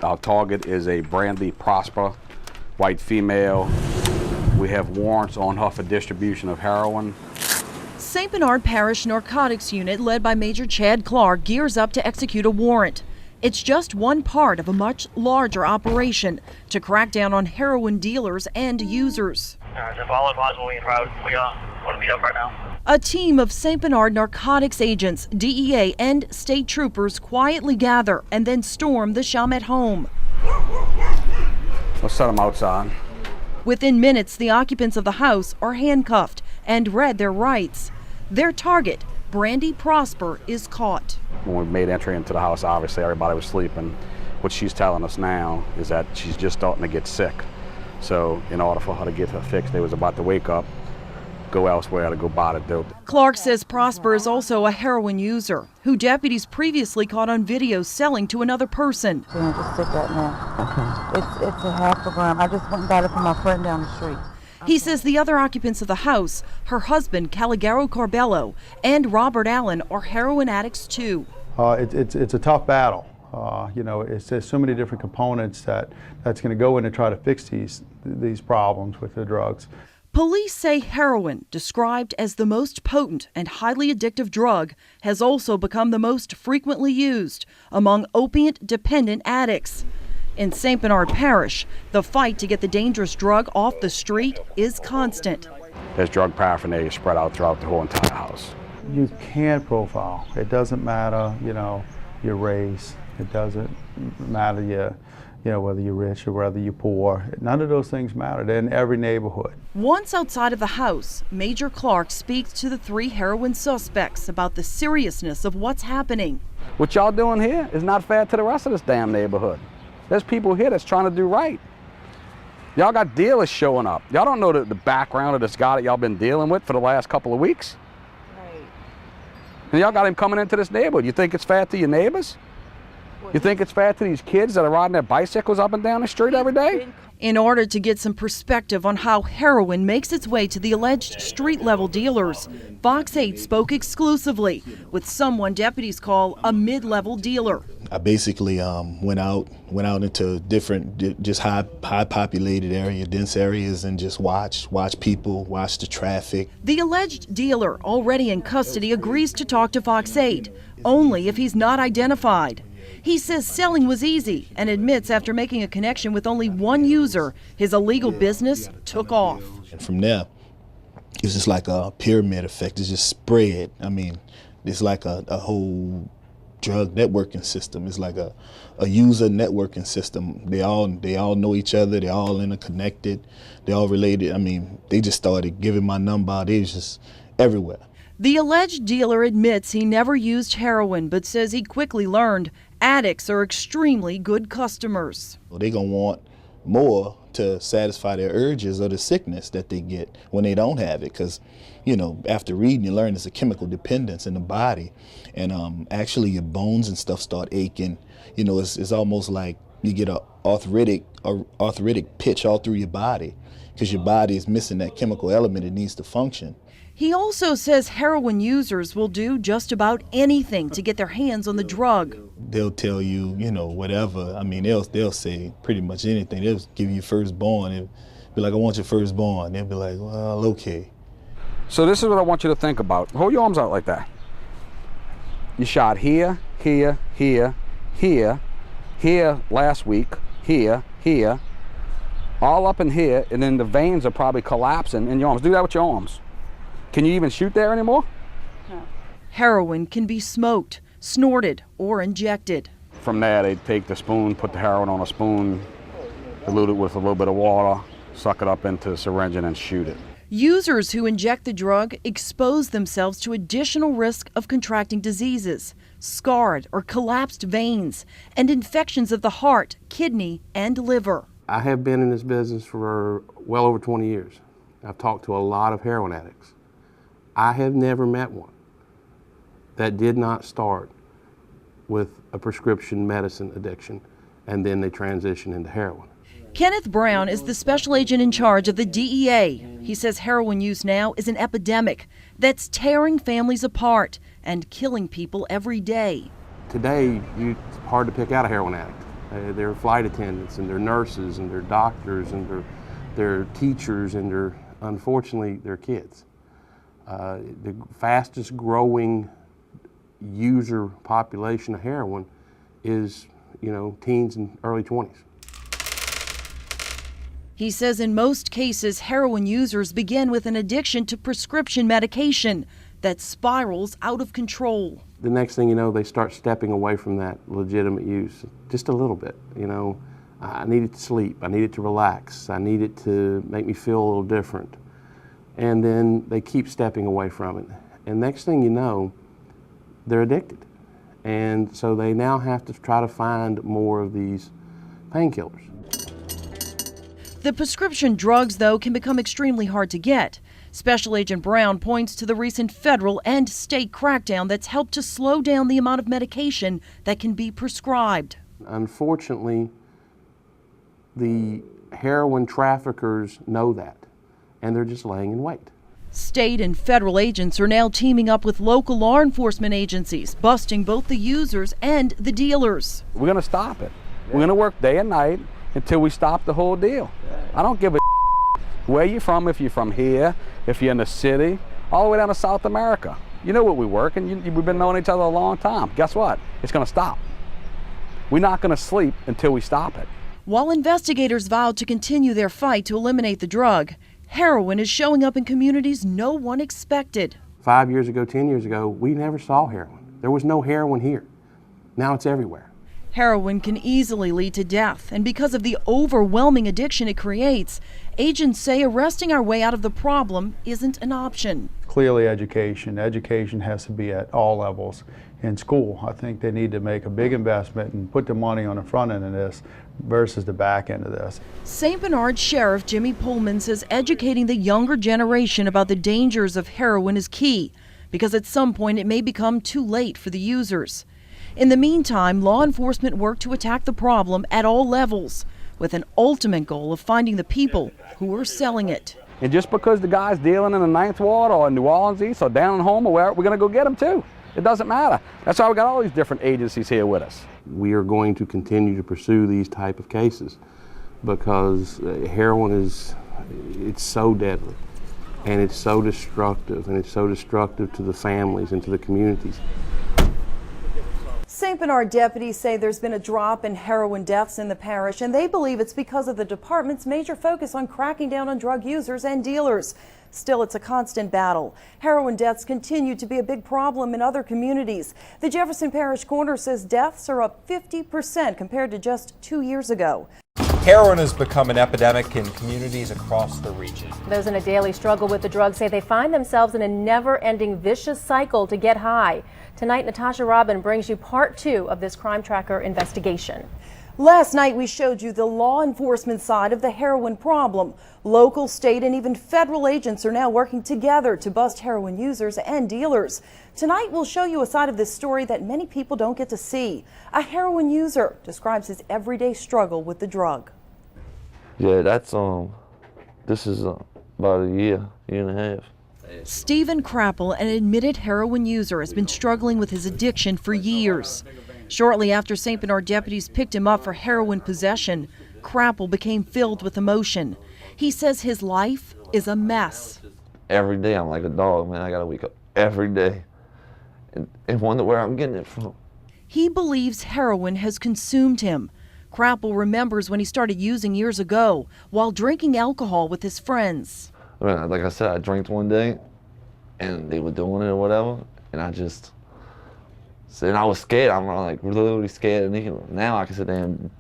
Our target is a Brandy Prosper, white female. We have warrants on her for distribution of heroin. St. Bernard Parish Narcotics Unit, led by Major Chad Clark, gears up to execute a warrant. It's just one part of a much larger operation to crack down on heroin dealers and users. A team of St. Bernard narcotics agents, DEA, and state troopers quietly gather and then storm the Chalmette home. Let's set them outside. Within minutes, the occupants of the house are handcuffed and read their rights. Their target, Brandy Prosper, is caught. When we made entry into the house, obviously everybody was sleeping. What she's telling us now is that she's just starting to get sick. So in order for her to get her fixed, they was about to wake up, go elsewhere to go buy the dope. Clark says Prosper is also a heroin user who deputies previously caught on video selling to another person. Just sit that now. It's a half a gram. I just went and got it from my friend down the street. He says the other occupants of the house, her husband Caligaro Carbello and Robert Allen, are heroin addicts too. It's a tough battle. You know, there's so many different components that's going to go in to try to fix these problems with the drugs. Police say heroin, described as the most potent and highly addictive drug, has also become the most frequently used among opiate-dependent addicts. In St. Bernard Parish, the fight to get the dangerous drug off the street is constant. There's drug paraphernalia spread out throughout the whole entire house. You can't profile. It doesn't matter, you know, your race. It doesn't matter you know, whether you're rich or whether you're poor. None of those things matter. They're in every neighborhood. Once outside of the house, Major Clark speaks to the 3 heroin suspects about the seriousness of what's happening. What y'all doing here is not fair to the rest of this damn neighborhood. There's people here that's trying to do right. Y'all got dealers showing up. Y'all don't know the background of this guy that y'all been dealing with for the last couple of weeks. Right. And y'all got him coming into this neighborhood. You think it's fair to your neighbors? You think it's fair to these kids that are riding their bicycles up and down the street every day? In order to get some perspective on how heroin makes its way to the alleged street-level dealers, Fox 8 spoke exclusively with someone deputies call a mid-level dealer. I basically went out into different, just high populated dense areas, and just watch people, watch the traffic. The alleged dealer, already in custody, agrees to talk to Fox 8, only if he's not identified. He says selling was easy and admits after making a connection with only one user, his illegal business took off. And from there, it was just like a pyramid effect. It just spread. I mean, it's like a whole drug networking system. It's like a user networking system. They all know each other. They're all interconnected. They're all related. I mean, they just started giving my number out. They was just everywhere. The alleged dealer admits he never used heroin, but says he quickly learned addicts are extremely good customers. They're going to want more to satisfy their urges or the sickness that they get when they don't have it. Because, you know, after reading, you learn it's a chemical dependence in the body. And actually your bones and stuff start aching. You know, it's almost like you get a arthritic pitch all through your body because your body is missing that chemical element it needs to function. He also says heroin users will do just about anything to get their hands on the drug. They'll tell you, you know, whatever. I mean, they'll say pretty much anything. They'll give you firstborn. They'll be like, I want your firstborn. They'll be like, well, okay. So this is what I want you to think about. Hold your arms out like that. You shot here, here, here, here, here last week, here, here, all up in here, and then the veins are probably collapsing in your arms. Do that with your arms. Can you even shoot there anymore? No. Heroin can be smoked, snorted, or injected. From there, they take the spoon, put the heroin on a spoon, dilute it with a little bit of water, suck it up into a syringe, and then shoot it. Users who inject the drug expose themselves to additional risk of contracting diseases, scarred or collapsed veins, and infections of the heart, kidney, and liver. I have been in this business for well over 20 years. I've talked to a lot of heroin addicts. I have never met one that did not start with a prescription medicine addiction and then they transition into heroin. Kenneth Brown is the special agent in charge of the DEA. He says heroin use now is an epidemic that's tearing families apart and killing people every day. Today, it's hard to pick out a heroin addict. They're flight attendants, and they're nurses, and they're doctors, and they're teachers, and unfortunately, they're kids. The fastest growing user population of heroin is, teens and early 20s. He says in most cases, heroin users begin with an addiction to prescription medication that spirals out of control. The next thing you know, they start stepping away from that legitimate use just a little bit. I needed to sleep, I needed to relax, I needed to make me feel a little different. And then they keep stepping away from it. And next thing you know, they're addicted. And so they now have to try to find more of these painkillers. The prescription drugs, though, can become extremely hard to get. Special Agent Brown points to the recent federal and state crackdown that's helped to slow down the amount of medication that can be prescribed. Unfortunately, the heroin traffickers know that, and they're just laying in wait. State and federal agents are now teaming up with local law enforcement agencies, busting both the users and the dealers. We're going to stop it. We're going to work day and night until we stop the whole deal. I don't give a where you're from, if you're from here, if you're in the city, all the way down to South America. You know what we work, and we've been knowing each other a long time. Guess what? It's going to stop. We're not going to sleep until we stop it. While investigators vowed to continue their fight to eliminate the drug, heroin is showing up in communities no one expected. 5 years ago, 10 years ago, we never saw heroin. There was no heroin here. Now it's everywhere. Heroin can easily lead to death, and because of the overwhelming addiction it creates, agents say arresting our way out of the problem isn't an option. Clearly education. Education has to be at all levels. In school, I think they need to make a big investment and put the money on the front end of this versus the back end of this. St. Bernard Sheriff Jimmy Pullman says educating the younger generation about the dangers of heroin is key, because at some point it may become too late for the users. In the meantime, law enforcement work to attack the problem at all levels, with an ultimate goal of finding the people who are selling it. And just because the guy's dealing in the 9th Ward or in New Orleans East or down home or where, we're going to go get him too. It doesn't matter. That's why we got all these different agencies here with us. We are going to continue to pursue these type of cases because heroin it's so deadly, and it's so destructive, and it's so destructive to the families and to the communities. St. Bernard deputies say there's been a drop in heroin deaths in the parish, and they believe it's because of the department's major focus on cracking down on drug users and dealers. Still, it's a constant battle. Heroin deaths continue to be a big problem in other communities. The Jefferson Parish Coroner says deaths are up 50% compared to just 2 years ago. Heroin has become an epidemic in communities across the region. Those in a daily struggle with the drug say they find themselves in a never-ending vicious cycle to get high. Tonight, Natasha Robin brings you part 2 of this Crimetracker investigation. Last night, we showed you the law enforcement side of the heroin problem. Local, state, and even federal agents are now working together to bust heroin users and dealers. Tonight, we'll show you a side of this story that many people don't get to see. A heroin user describes his everyday struggle with the drug. Yeah, this is about a year and a half. Stephen Crapple, an admitted heroin user, has been struggling with his addiction for years. Shortly after St. Bernard deputies picked him up for heroin possession, Crapple became filled with emotion. He says his life is a mess. Every day I'm like a dog, man. I gotta wake up every day and wonder where I'm getting it from. He believes heroin has consumed him. Crapple remembers when he started using years ago while drinking alcohol with his friends. Like I said, I drank one day and they were doing it or whatever, and I just, and I was scared. I'm like literally scared. And now I can sit there and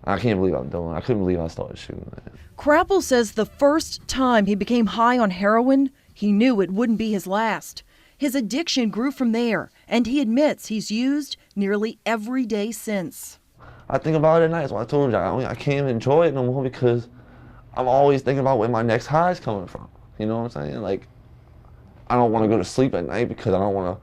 I can't believe I'm doing it. I couldn't believe I started shooting. Crapple says the first time he became high on heroin, he knew it wouldn't be his last. His addiction grew from there, and he admits he's used nearly every day since. I think about it at night. That's why I told you I can't enjoy it no more because I'm always thinking about where my next high is coming from. You know what I'm saying? Like, I don't want to go to sleep at night because I don't want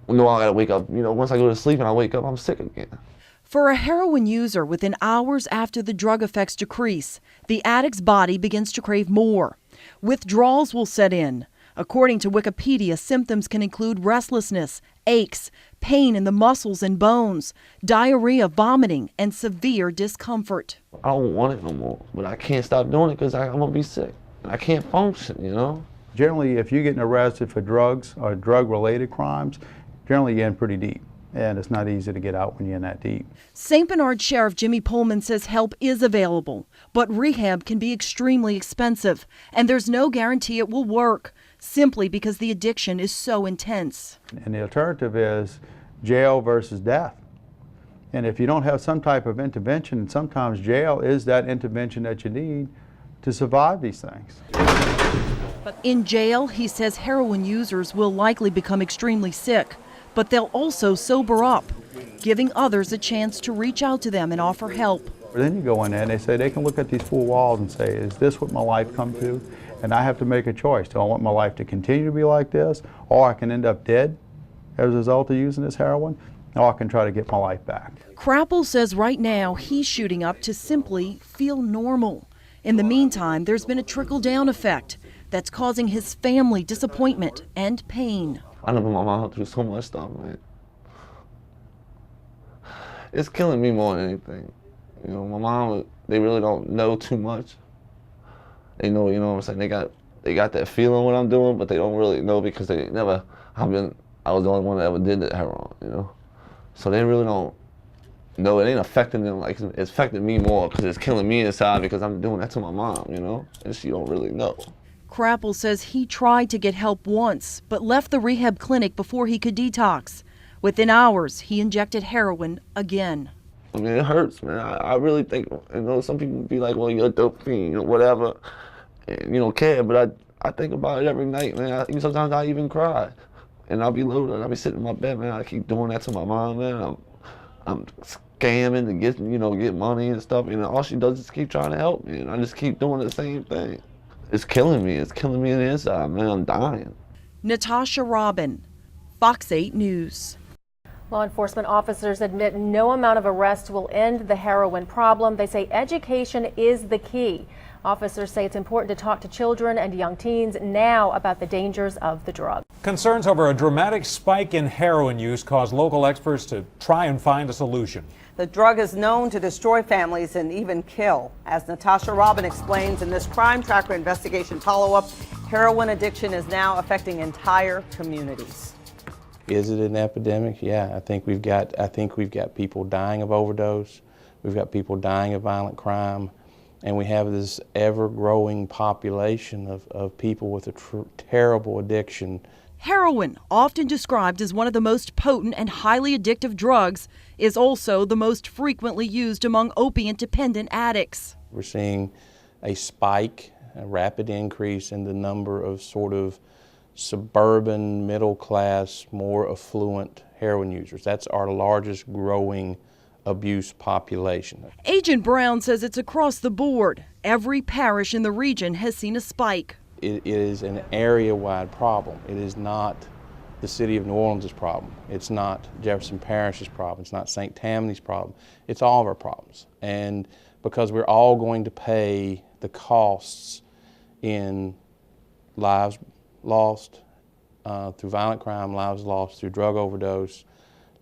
to know I got to wake up. You know, once I go to sleep and I wake up, I'm sick again. For a heroin user, within hours after the drug effects decrease, the addict's body begins to crave more. Withdrawals will set in. According to Wikipedia, symptoms can include restlessness, aches, pain in the muscles and bones, diarrhea, vomiting, and severe discomfort. I don't want it no more, but I can't stop doing it because I'm gonna be sick. I can't function, you know? Generally, if you're getting arrested for drugs or drug-related crimes, generally you're in pretty deep, and it's not easy to get out when you're in that deep. St. Bernard Sheriff Jimmy Pullman says help is available, but rehab can be extremely expensive, and there's no guarantee it will work, simply because the addiction is so intense. And the alternative is jail versus death. And if you don't have some type of intervention, sometimes jail is that intervention that you need to survive these things. But in jail, he says heroin users will likely become extremely sick, but they'll also sober up, giving others a chance to reach out to them and offer help. Then you go in there and they say they can look at these four walls and say, is this what my life come to? And I have to make a choice. Do I want my life to continue to be like this, or I can end up dead as a result of using this heroin, or I can try to get my life back. Crapple says right now he's shooting up to simply feel normal. In the meantime, there's been a trickle-down effect that's causing his family disappointment and pain. I know my mom through so much stuff, man. It's killing me more than anything. You know, my mom, they really don't know too much. They know, you know what I'm saying, they got that feeling what I'm doing, but they don't really know because I was the only one that ever did that heroin, you know? So they really don't know. It ain't affecting them like it's affecting me more because it's killing me inside because I'm doing that to my mom, you know? And she don't really know. Crapple says he tried to get help once, but left the rehab clinic before he could detox. Within hours, he injected heroin again. I mean, it hurts, man. I really think, you know, some people be like, well, you're a dope fiend, you know, whatever, and you don't care, but I think about it every night, man. Sometimes I even cry, and I'll be loaded, I'll be sitting in my bed, man. I keep doing that to my mom, man. I'm scamming to get money and stuff, and all she does is keep trying to help me, and I just keep doing the same thing. It's killing me on the inside, man. I'm dying. Natasha Robin, Fox 8 News. Law enforcement officers admit no amount of arrest will end the heroin problem. They say education is the key. Officers say it's important to talk to children and young teens now about the dangers of the drug. Concerns over a dramatic spike in heroin use caused local experts to try and find a solution. The drug is known to destroy families and even kill. As Natasha Robin explains in this Crimetracker investigation follow-up, heroin addiction is now affecting entire communities. Is it an epidemic? Yeah, I think we've got people dying of overdose. We've got people dying of violent crime, and we have this ever-growing population of people with a terrible addiction. Heroin, often described as one of the most potent and highly addictive drugs, is also the most frequently used among opiate-dependent addicts. We're seeing a spike, a rapid increase in the number of sort of suburban, middle-class, more affluent heroin users. That's our largest growing abuse population. Agent Brown says it's across the board. Every parish in the region has seen a spike. It is an area-wide problem. It is not the city of New Orleans' problem. It's not Jefferson Parish's problem. It's not St. Tammany's problem. It's all of our problems. And because we're all going to pay the costs in lives lost through violent crime, lives lost through drug overdose,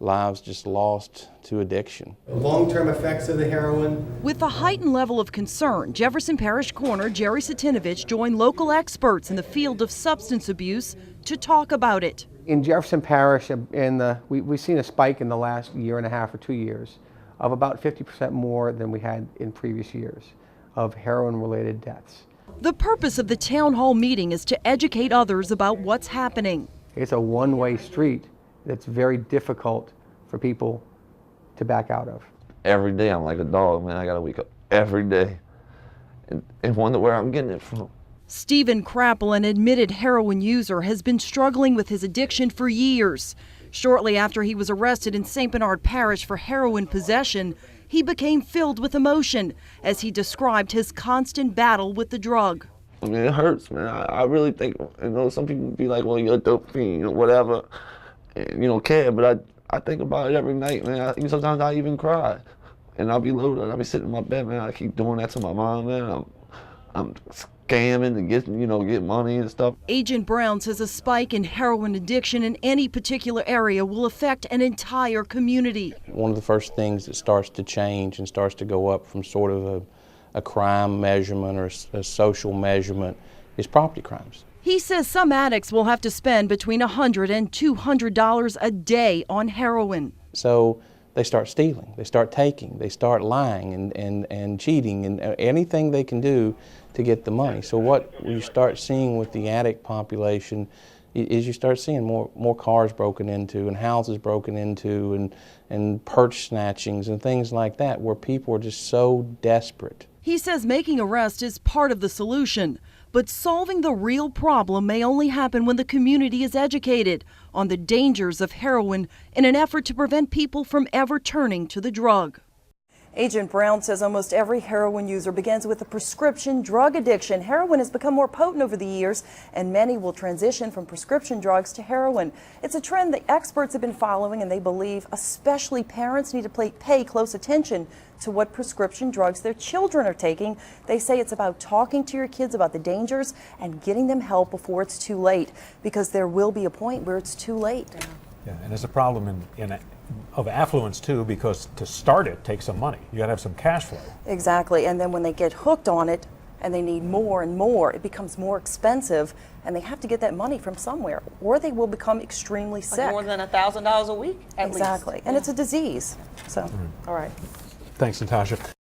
lives just lost to addiction. Long-term effects of the heroin. With the heightened level of concern, Jefferson Parish Coroner Jerry Satinovich joined local experts in the field of substance abuse to talk about it. In Jefferson Parish, we've seen a spike in the last year and a half or 2 years of about 50% more than we had in previous years of heroin-related deaths. The purpose of the town hall meeting is to educate others about what's happening. It's a one-way street that's very difficult for people to back out of. Every day I'm like a dog, man. I gotta wake up every day and wonder where I'm getting it from. Stephen Crapple, an admitted heroin user, has been struggling with his addiction for years. Shortly after he was arrested in St. Bernard Parish for heroin possession, he became filled with emotion as he described his constant battle with the drug. I mean, it hurts, man. I really think, you know, some people be like, well, you're a dope fiend, you know, whatever, and you don't care, but I think about it every night, man. Sometimes I even cry, and I'll be loaded. I'll be sitting in my bed, man. I keep doing that to my mom, man. I'm scamming and get money and stuff. Agent Brown says a spike in heroin addiction in any particular area will affect an entire community. One of the first things that starts to change and starts to go up from sort of a crime measurement or a social measurement is property crimes. He says some addicts will have to spend between $100 and $200 a day on heroin. So they start stealing, they start taking, they start lying and cheating and anything they can do to get the money. So what you start seeing with the addict population is you start seeing more cars broken into and houses broken into and purse snatchings and things like that, where people are just so desperate. He says making arrests is part of the solution, but solving the real problem may only happen when the community is educated on the dangers of heroin in an effort to prevent people from ever turning to the drug. Agent Brown says almost every heroin user begins with a prescription drug addiction. Heroin has become more potent over the years, and many will transition from prescription drugs to heroin. It's a trend that experts have been following, and they believe especially parents need to pay close attention to what prescription drugs their children are taking. They say it's about talking to your kids about the dangers and getting them help before it's too late, because there will be a point where it's too late. Yeah, and it's a problem of affluence too, because to start it takes some money. You got to have some cash flow. Exactly, and then when they get hooked on it and they need more and more, it becomes more expensive, and they have to get that money from somewhere, or they will become extremely sick. Like more than $1,000 a week, at least. Exactly, and it's a disease. So, all right. Thanks, Natasha.